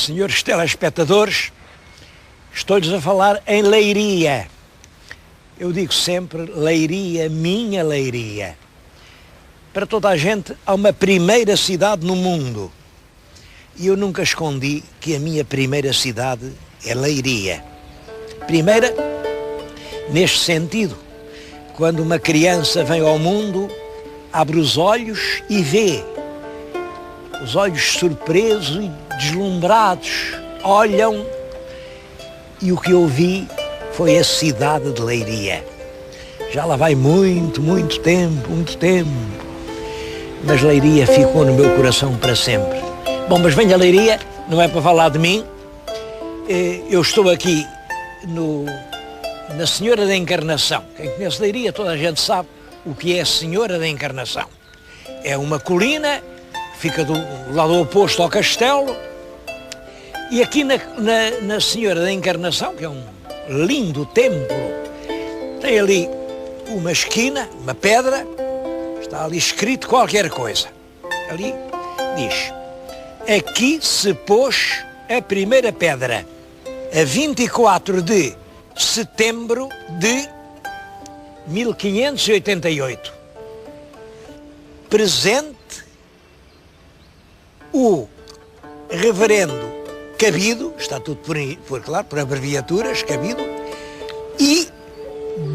Senhores telespectadores, estou-lhes a falar em Leiria. Eu digo sempre Leiria, minha Leiria. Para toda a gente há uma primeira cidade no mundo. E eu nunca escondi que a minha primeira cidade é Leiria. Primeira, neste sentido, quando uma criança vem ao mundo, abre os olhos e vê. Os olhos surpresos e deslumbrados olham, e o que eu vi foi a cidade de Leiria. Já lá vai muito tempo, mas Leiria ficou no meu coração para sempre. Bom, mas venha Leiria, não é para falar de mim. Eu estou aqui na Senhora da Encarnação. Quem conhece Leiria, toda a gente sabe o que é a Senhora da Encarnação. É uma colina, fica do lado oposto ao castelo, e aqui na Senhora da Encarnação, que é um lindo templo, tem ali uma esquina, uma pedra, está ali escrito qualquer coisa. Ali diz: aqui se pôs a primeira pedra, a 24 de setembro de 1588. Presente o reverendo Cabido, está tudo por abreviaturas, Cabido, e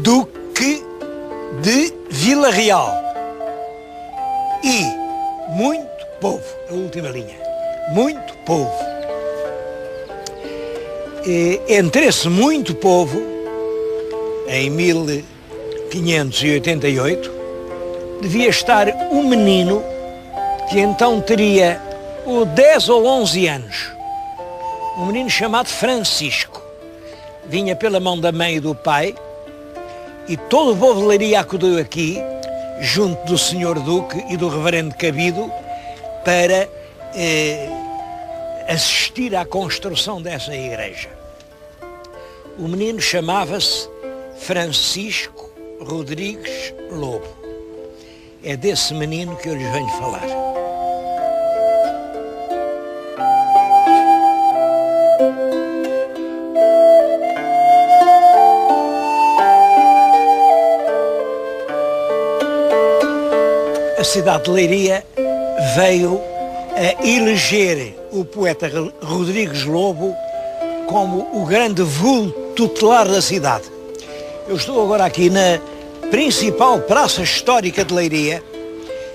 Duque de Vila Real. E muito povo, a última linha, muito povo. Entre esse muito povo, em 1588, devia estar um menino que então teria 10 ou 11 anos, um menino chamado Francisco. Vinha pela mão da mãe e do pai, e todo o povo de Leiria acudiu aqui, junto do senhor Duque e do reverendo Cabido, para assistir à construção dessa igreja. O menino chamava-se Francisco Rodrigues Lobo. É desse menino que eu lhes venho falar. A cidade de Leiria veio a eleger o poeta Rodrigues Lobo como o grande vulto tutelar da cidade. Eu estou agora aqui na principal praça histórica de Leiria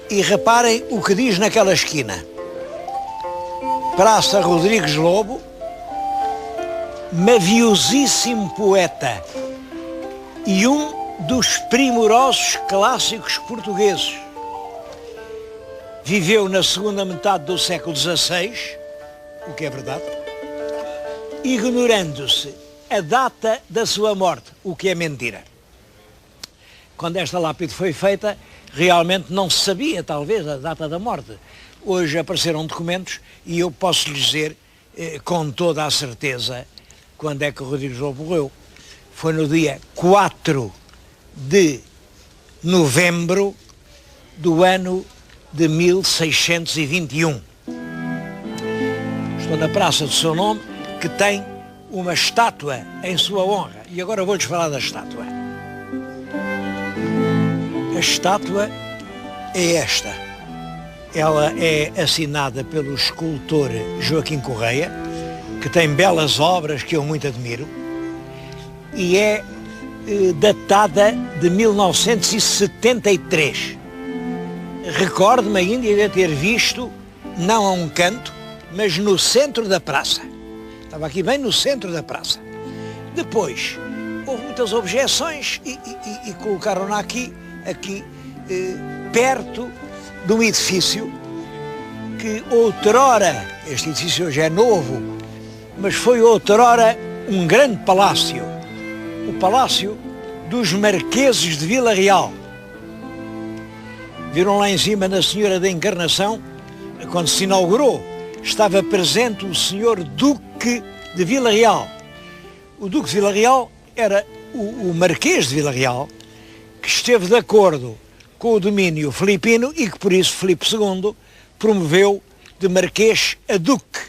e reparem o que diz naquela esquina: Praça Rodrigues Lobo, maviosíssimo poeta e um dos primorosos clássicos portugueses. Viveu na segunda metade do século XVI, o que é verdade, ignorando-se a data da sua morte, o que é mentira. Quando esta lápide foi feita, realmente não se sabia, talvez, a data da morte. Hoje apareceram documentos e eu posso lhes dizer, com toda a certeza, quando é que o Rodrigues Lobo morreu. Foi no dia 4 de novembro do ano de 1621. Estou na praça do seu nome, que tem uma estátua em sua honra. E agora vou-lhes falar da estátua. A estátua é esta. Ela é assinada pelo escultor Joaquim Correia, que tem belas obras que eu muito admiro, e é datada de 1973. Recordo-me ainda de ter visto, não a um canto, mas no centro da praça. Estava aqui bem no centro da praça. Depois, houve muitas objeções e colocaram-na aqui perto de um edifício que outrora, este edifício hoje é novo, mas foi outrora um grande palácio, o Palácio dos Marqueses de Vila Real. Viram lá em cima na Senhora da Encarnação, quando se inaugurou, estava presente o senhor Duque de Vila Real. O Duque de Vila Real era o Marquês de Vila Real, que esteve de acordo com o domínio filipino e que por isso Filipe II promoveu de Marquês a Duque.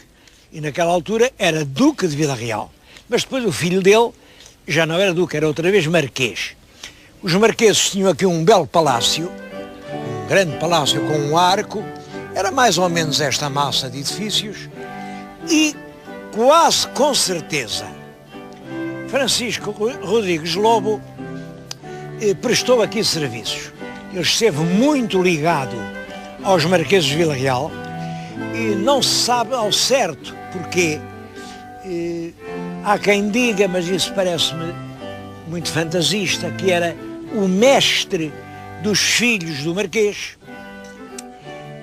e naquela altura era Duque de Vila Real. Mas depois o filho dele já não era Duque, era outra vez Marquês. Os marqueses tinham aqui um belo palácio, um grande palácio com um arco, era mais ou menos esta massa de edifícios, e quase com certeza Francisco Rodrigues Lobo prestou aqui serviços. Ele esteve muito ligado aos marqueses de Vila Real e não se sabe ao certo porquê. Há quem diga, mas isso parece-me muito fantasista, que era o mestre dos filhos do marquês.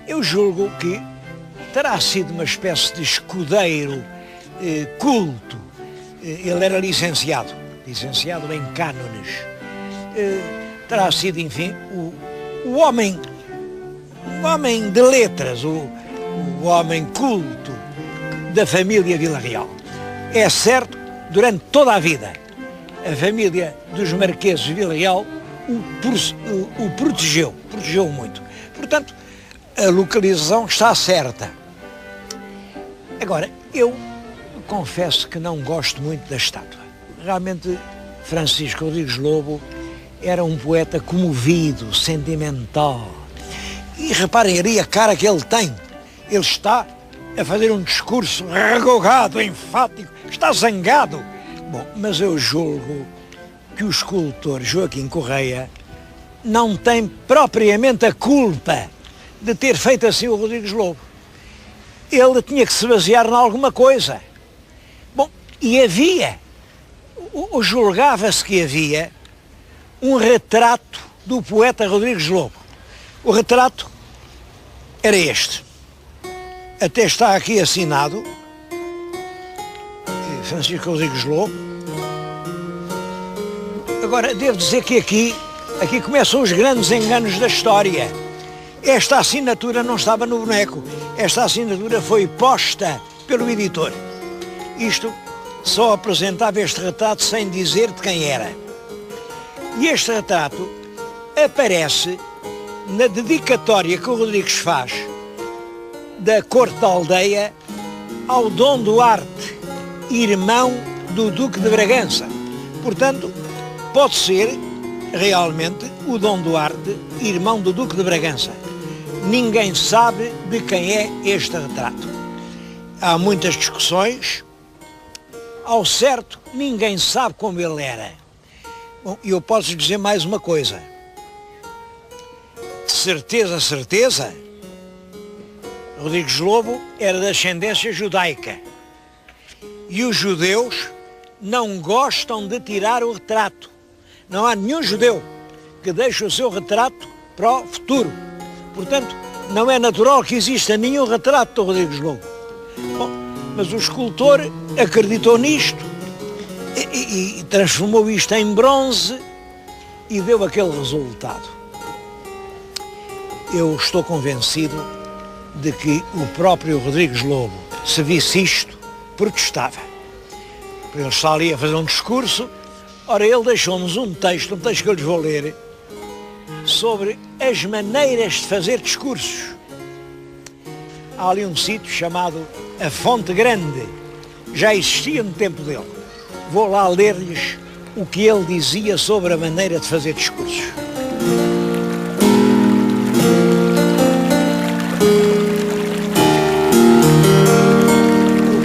Eu julgo que terá sido uma espécie de escudeiro culto. Ele era licenciado em cânones. Terá sido, enfim, o homem de letras, o homem culto da família Vila Real. É certo, durante toda a vida, a família dos marqueses de Vila Real o protegeu muito. Portanto, a localização está certa. Agora, eu confesso que não gosto muito da estátua. Realmente, Francisco Rodrigues Lobo era um poeta comovido, sentimental. E reparem ali a cara que ele tem. Ele está a fazer um discurso regogado, enfático, está zangado. Bom, mas eu julgo que o escultor Joaquim Correia não tem propriamente a culpa de ter feito assim o Rodrigues Lobo. Ele tinha que se basear em alguma coisa. Bom, e havia, julgava-se que havia um retrato do poeta Rodrigues Lobo. O retrato era este. Até está aqui assinado Francisco Rodrigues Lobo. Agora, devo dizer que aqui começam os grandes enganos da história. Esta assinatura não estava no boneco. Esta assinatura foi posta pelo editor. Isto só apresentava este retrato sem dizer de quem era. E este retrato aparece na dedicatória que o Rodrigues faz da corte da aldeia ao Dom Duarte, irmão do Duque de Bragança. Portanto, pode ser realmente o Dom Duarte, irmão do Duque de Bragança. Ninguém sabe de quem é este retrato. Há muitas discussões. Ao certo, ninguém sabe como ele era. Bom, e eu posso dizer mais uma coisa. De certeza, Rodrigues Lobo era de ascendência judaica. E os judeus não gostam de tirar o retrato. Não há nenhum judeu que deixe o seu retrato para o futuro. Portanto, não é natural que exista nenhum retrato do Rodrigues Lobo. Bom, mas o escultor acreditou nisto e transformou isto em bronze e deu aquele resultado. Eu estou convencido de que o próprio Rodrigues Lobo, se visse isto, protestava. Ele está ali a fazer um discurso. Ora, ele deixou-nos um texto que eu lhes vou ler, sobre as maneiras de fazer discursos. Há ali um sítio chamado A Fonte Grande, já existia no tempo dele. Vou lá ler-lhes o que ele dizia sobre a maneira de fazer discursos.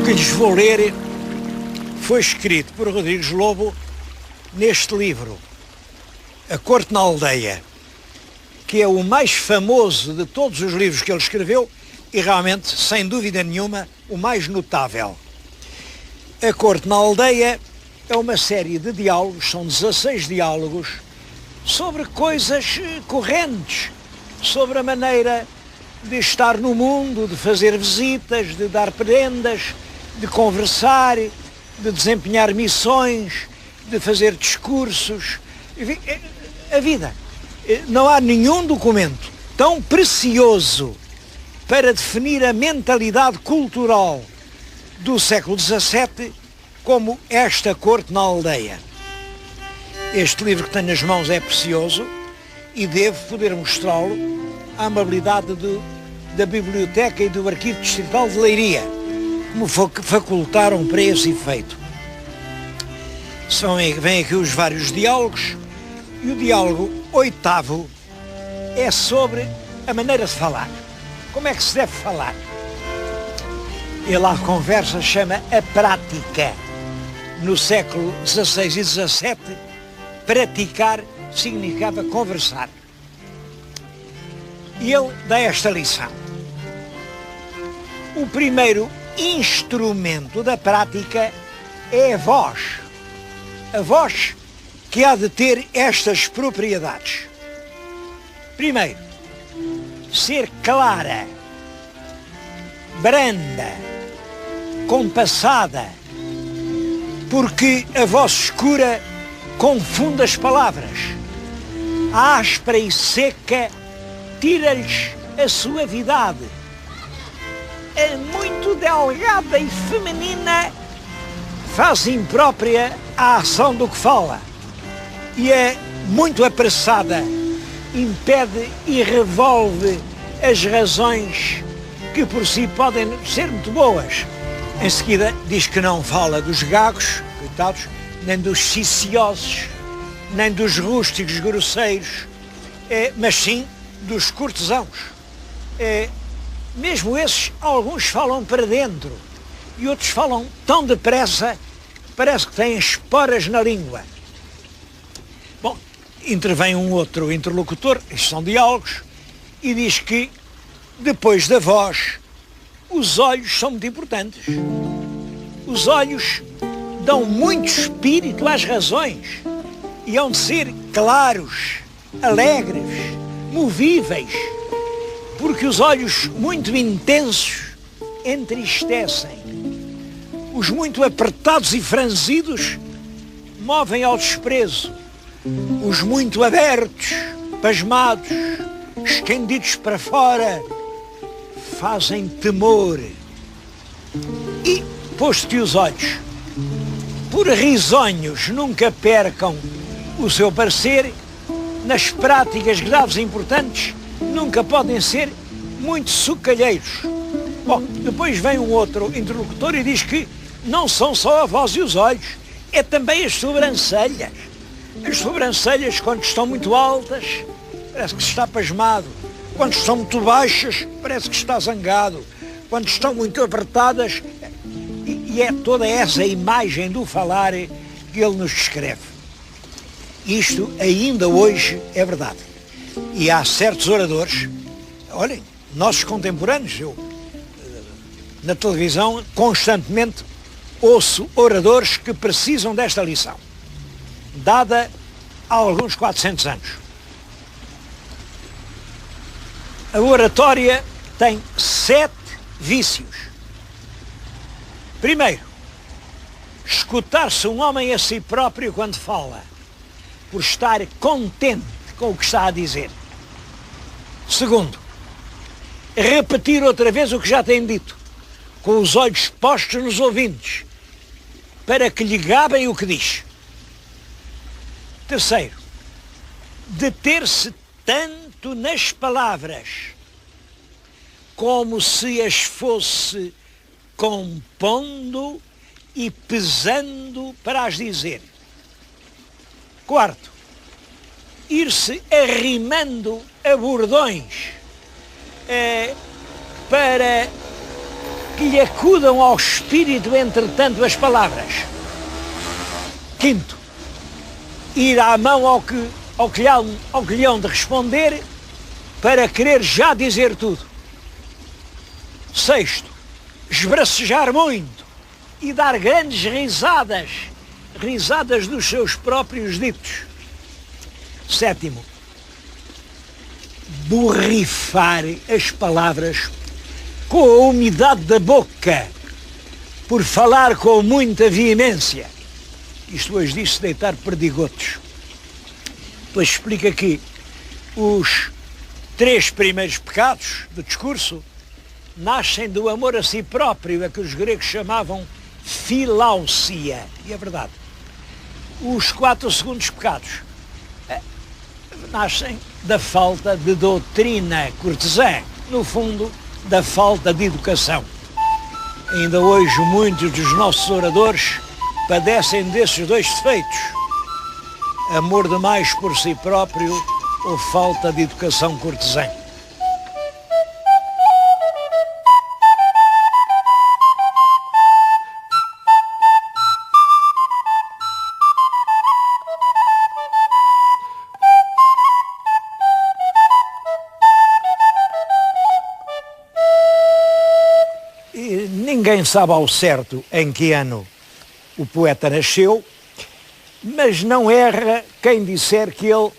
O que lhes vou ler foi escrito por Rodrigues Lobo neste livro, A Corte na Aldeia, que é o mais famoso de todos os livros que ele escreveu e realmente, sem dúvida nenhuma, o mais notável. A Corte na Aldeia é uma série de diálogos, são 16 diálogos, sobre coisas correntes, sobre a maneira de estar no mundo, de fazer visitas, de dar prendas, de conversar, de desempenhar missões, de fazer discursos, enfim, a vida. Não há nenhum documento tão precioso para definir a mentalidade cultural do século XVII como esta Corte na Aldeia. Este livro que tenho nas mãos é precioso e devo poder mostrá-lo à amabilidade da Biblioteca e do Arquivo Distrital de Leiria. que me facultaram para esse efeito. Vêm aqui os vários diálogos, e o diálogo 8º é sobre a maneira de falar. Como é que se deve falar? Ele à conversa chama a prática. No século XVI e XVII, praticar significava conversar. E ele dá esta lição. O primeiro instrumento da prática é a voz. A voz que há de ter estas propriedades. Primeiro, ser clara, branda, compassada, porque a voz escura confunde as palavras. A áspera e seca tira-lhes a suavidade. A muito delgada e feminina faz imprópria a ação do que fala. E é muito apressada, impede e revolve as razões que por si podem ser muito boas. Em seguida diz que não fala dos gagos, coitados, nem dos ciciosos, nem dos rústicos grosseiros, mas sim dos cortesãos. Mesmo esses, alguns falam para dentro e outros falam tão depressa que parece que têm esporas na língua. Bom, intervém um outro interlocutor, estes são diálogos, e diz que depois da voz, os olhos são muito importantes. Os olhos dão muito espírito às razões e hão de ser claros, alegres, movíveis, porque os olhos muito intensos entristecem. Os muito apertados e franzidos movem ao desprezo. Os muito abertos, pasmados, estendidos para fora, fazem temor. E, posto que os olhos, por risonhos, nunca percam o seu parecer, nas práticas graves e importantes, nunca podem ser muito socalheiros. Bom, depois vem um outro interlocutor e diz que não são só a voz e os olhos, é também as sobrancelhas. As sobrancelhas, quando estão muito altas, parece que se está pasmado. Quando estão muito baixas, parece que está zangado. Quando estão muito apertadas, e é toda essa imagem do falar que ele nos descreve. Isto ainda hoje é verdade. E há certos oradores, olhem, nossos contemporâneos, eu na televisão constantemente ouço oradores que precisam desta lição, dada há alguns 400 anos. A oratória tem 7 vícios. Primeiro, escutar-se um homem a si próprio quando fala, por estar contente com o que está a dizer. Segundo, repetir outra vez o que já tem dito, com os olhos postos nos ouvintes, para que lhe gabem o que diz. Terceiro, deter-se tanto nas palavras, como se as fosse compondo e pesando para as dizer. Quarto, ir-se arrimando a bordões para que lhe acudam ao espírito, entretanto, as palavras. Quinto, ir à mão ao que lhe hão de responder para querer já dizer tudo. Sexto, esbracejar muito e dar grandes risadas dos seus próprios ditos. Sétimo, borrifar as palavras com a umidade da boca, por falar com muita veemência. Isto hoje diz-se deitar perdigotos. Depois explica que os 3 primeiros pecados do discurso nascem do amor a si próprio, a que os gregos chamavam filáusia. E é verdade. Os 4 segundos pecados nascem da falta de doutrina cortesã, no fundo, da falta de educação. Ainda hoje muitos dos nossos oradores padecem desses dois defeitos: amor demais por si próprio ou falta de educação cortesã. Ninguém sabe ao certo em que ano o poeta nasceu, mas não erra quem disser que ele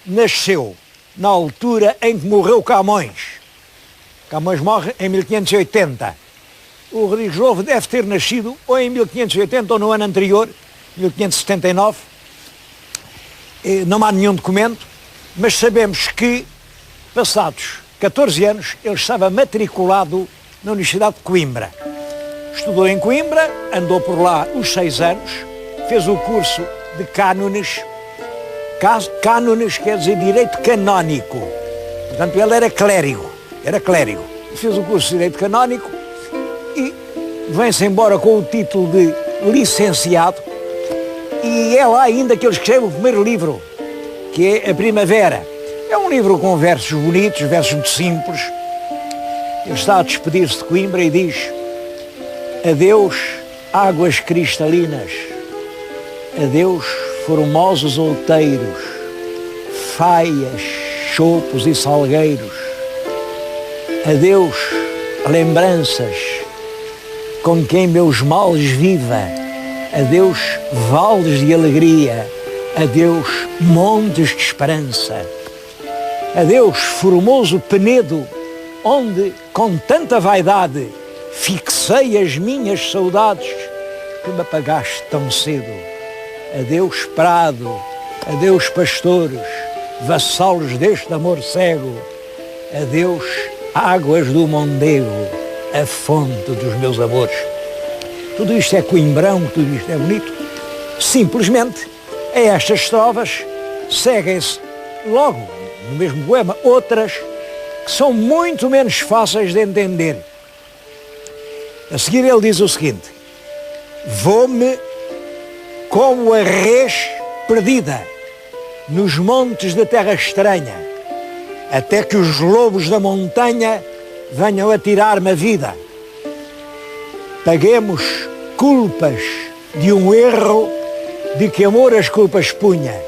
nasceu na altura em que morreu Camões. Camões morre em 1580. O Rodrigues Lobo deve ter nascido ou em 1580 ou no ano anterior, 1579. Não há nenhum documento, mas sabemos que, passados 14 anos, ele estava matriculado na Universidade de Coimbra. Estudou em Coimbra, andou por lá os 6 anos, fez o curso de cânones. Cânones quer dizer direito canónico. Portanto, ele era clérigo. Fez o curso de direito canónico e vem-se embora com o título de licenciado. E é lá ainda que ele escreve o primeiro livro, que é A Primavera. É um livro com versos bonitos, versos muito simples. Ele está a despedir-se de Coimbra e diz: adeus, águas cristalinas, adeus, formosos outeiros, faias, chopos e salgueiros, adeus, lembranças, com quem meus males viva, adeus, vales de alegria, adeus, montes de esperança, adeus, formoso penedo, onde, com tanta vaidade, fixei as minhas saudades que me apagaste tão cedo. Adeus, prado, adeus, pastores, vassalos deste amor cego, adeus, águas do Mondego, a fonte dos meus amores. Tudo isto é coimbrão, tudo isto é bonito. Simplesmente, a estas estrofes seguem-se logo, no mesmo poema, outras que são muito menos fáceis de entender. A seguir ele diz o seguinte: vou-me como a res perdida nos montes da terra estranha, até que os lobos da montanha venham a tirar-me a vida. Paguemos culpas de um erro de que amor as culpas punha,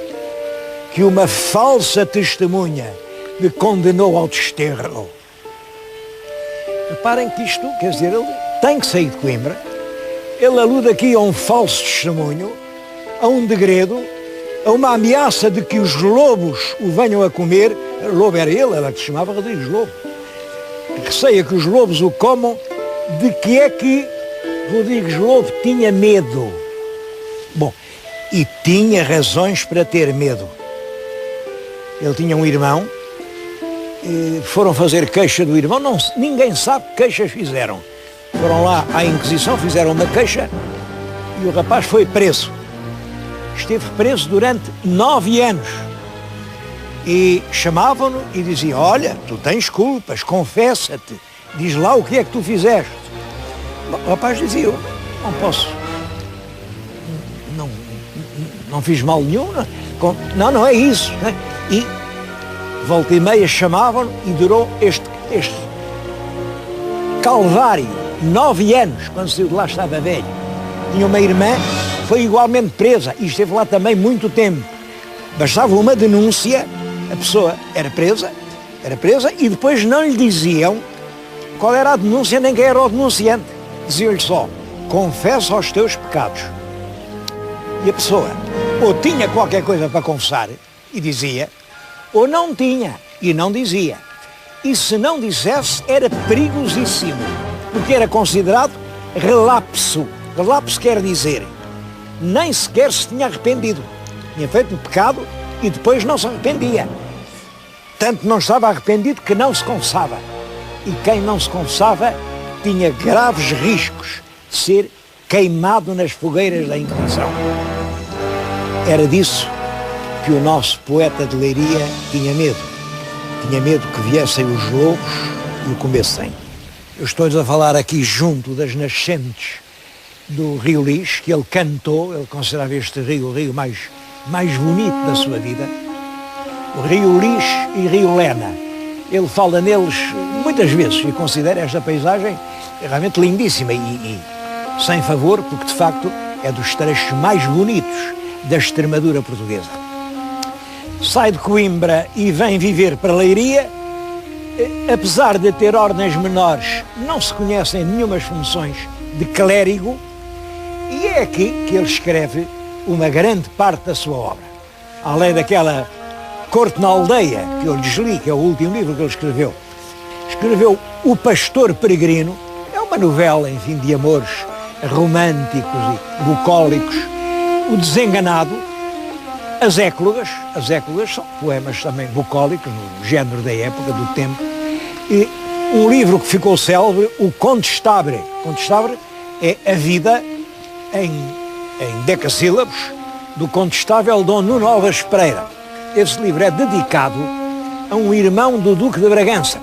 que uma falsa testemunha me condenou ao desterro. Reparem que isto, quer dizer, ele tem que sair de Coimbra. Ele alude aqui a um falso testemunho, a um degredo, a uma ameaça de que os lobos o venham a comer. O lobo era ele, ela que se chamava Rodrigues Lobo. Receia que os lobos o comam. De que é que Rodrigues Lobo tinha medo? Bom, e tinha razões para ter medo. Ele tinha um irmão, foram fazer queixa do irmão, ninguém sabe que queixas fizeram. Foram lá à Inquisição, fizeram uma queixa e o rapaz foi preso. Esteve preso durante 9 anos. E chamavam-no e diziam: olha, tu tens culpas, confessa-te, diz lá o que é que tu fizeste. Bom, o rapaz dizia: eu não posso, não fiz mal nenhum, não é isso, né? E volta e meia chamavam e durou este calvário 9 anos. Quando saiu de lá estava velho. Tinha uma irmã, foi igualmente presa e esteve lá também muito tempo. Bastava uma denúncia, a pessoa era presa e depois não lhe diziam qual era a denúncia nem quem era o denunciante. Diziam-lhe só: confessa os teus pecados. E a pessoa ou tinha qualquer coisa para confessar e dizia, ou não tinha e não dizia. E se não dissesse era perigosíssimo, porque era considerado relapso. Relapso quer dizer, nem sequer se tinha arrependido. Tinha feito o pecado e depois não se arrependia. Tanto não estava arrependido que não se confessava. E quem não se confessava tinha graves riscos de ser queimado nas fogueiras da Inquisição. Era disso que o nosso poeta de Leiria tinha medo. Tinha medo que viessem os lobos e o comessem. Eu estou-lhes a falar aqui junto das nascentes do Rio Lis, que ele cantou, ele considerava este rio o rio mais bonito da sua vida. O Rio Lis e Rio Lena. Ele fala neles muitas vezes e considera esta paisagem realmente lindíssima e sem favor, porque de facto é dos trechos mais bonitos da Extremadura portuguesa. Sai de Coimbra e vem viver para Leiria. Apesar de ter ordens menores, não se conhecem nenhumas funções de clérigo, e é aqui que ele escreve uma grande parte da sua obra. Além daquela Corte na Aldeia, que eu lhes li, que é o último livro que ele escreveu. Escreveu O Pastor Peregrino, é uma novela, enfim, de amores românticos e bucólicos. O Desenganado, As Éclogas são poemas também bucólicos, no género da época, do tempo. E um livro que ficou célebre, O Condestabre. Condestabre é a vida em decassílabos do condestável Dom Nuno Alves Pereira. Esse livro é dedicado a um irmão do Duque de Bragança.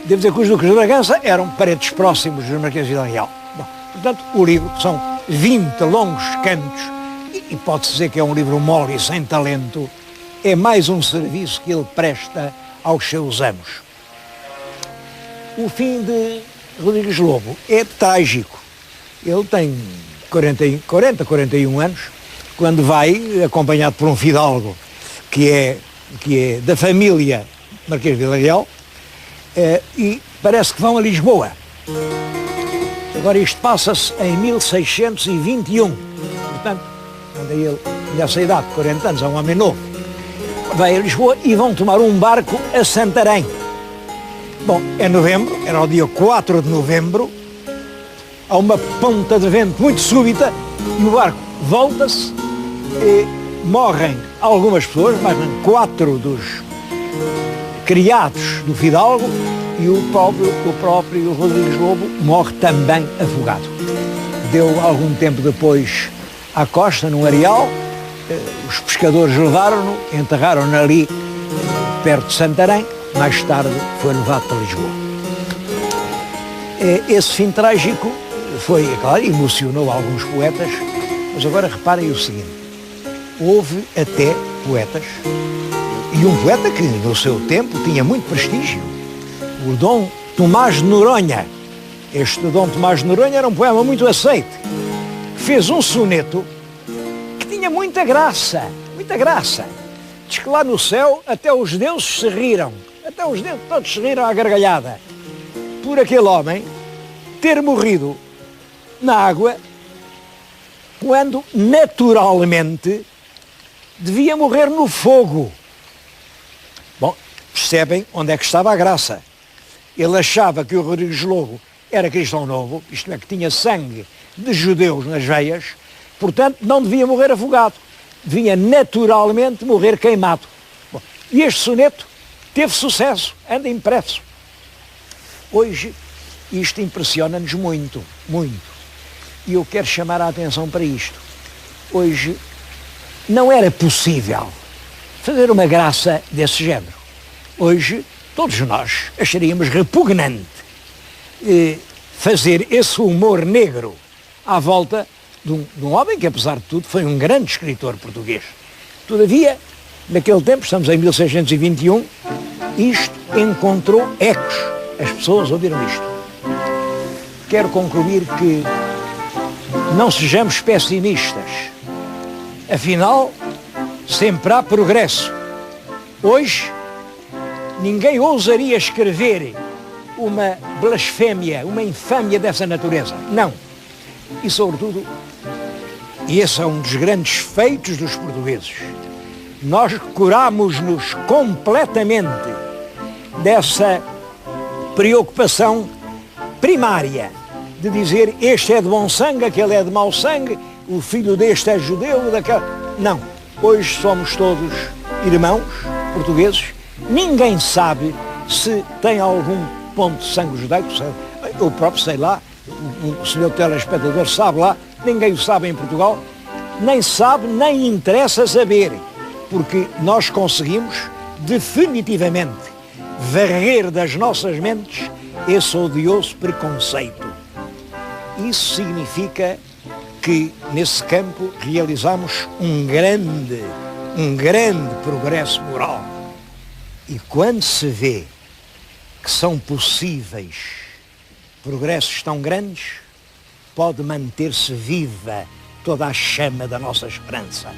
Devo dizer que os Duques de Bragança eram parentes próximos dos Marqueses de Vila Real. Bom, portanto, o livro são 20 longos cantos e pode-se dizer que é um livro mole e sem talento. É mais um serviço que ele presta aos seus amos. O fim de Rodrigues Lobo é trágico. Ele tem 41 anos, quando vai, acompanhado por um fidalgo que é da família Marquês de Vila Real, e parece que vão a Lisboa. Agora isto passa-se em 1621, portanto, anda ele nessa idade, 40 anos, é um homem novo. Vai a Lisboa e vão tomar um barco a Santarém. Bom, é novembro, era o dia 4 de novembro, há uma ponta de vento muito súbita e o barco volta-se e morrem algumas pessoas, mas 4 dos criados do fidalgo e o próprio Rodrigues Lobo morre também afogado. Deu algum tempo depois à costa, num areal, os pescadores levaram-no, enterraram-no ali perto de Santarém, mais tarde foi levado para Lisboa. Esse fim trágico foi, é claro, emocionou alguns poetas, mas agora reparem o seguinte, houve até poetas, e um poeta que no seu tempo tinha muito prestígio, o Dom Tomás de Noronha. Este Dom Tomás de Noronha era um poema muito aceite, fez um soneto que tinha muita graça, muita graça. Diz que lá no céu até os deuses se riram, até os deuses todos se riram à gargalhada, por aquele homem ter morrido na água quando naturalmente devia morrer no fogo. Bom, percebem onde é que estava a graça. Ele achava que o Rodrigues Lobo era cristão novo, isto é, que tinha sangue de judeus nas veias, portanto não devia morrer afogado, devia naturalmente morrer queimado. Bom, e este soneto teve sucesso, anda impresso. Hoje isto impressiona-nos muito, muito. E eu quero chamar a atenção para isto. Hoje não era possível fazer uma graça desse género. Hoje todos nós acharíamos repugnante fazer esse humor negro à volta de um homem que, apesar de tudo, foi um grande escritor português. Todavia, naquele tempo, estamos em 1621, isto encontrou ecos. As pessoas ouviram isto. Quero concluir que não sejamos pessimistas. Afinal, sempre há progresso. Hoje, ninguém ousaria escrever uma blasfémia, uma infâmia dessa natureza. Não. E, sobretudo, esse é um dos grandes feitos dos portugueses. Nós curámos-nos completamente dessa preocupação primária de dizer este é de bom sangue, aquele é de mau sangue, o filho deste é judeu, daquele... Não. Hoje somos todos irmãos portugueses. Ninguém sabe se tem algum ponto de sangue judaico. Eu próprio sei lá, o senhor telespectador sabe lá, ninguém o sabe em Portugal, nem sabe, nem interessa saber, porque nós conseguimos definitivamente varrer das nossas mentes esse odioso preconceito. Isso significa que nesse campo realizamos um grande progresso moral. E quando se vê que são possíveis progressos tão grandes, pode manter-se viva toda a chama da nossa esperança.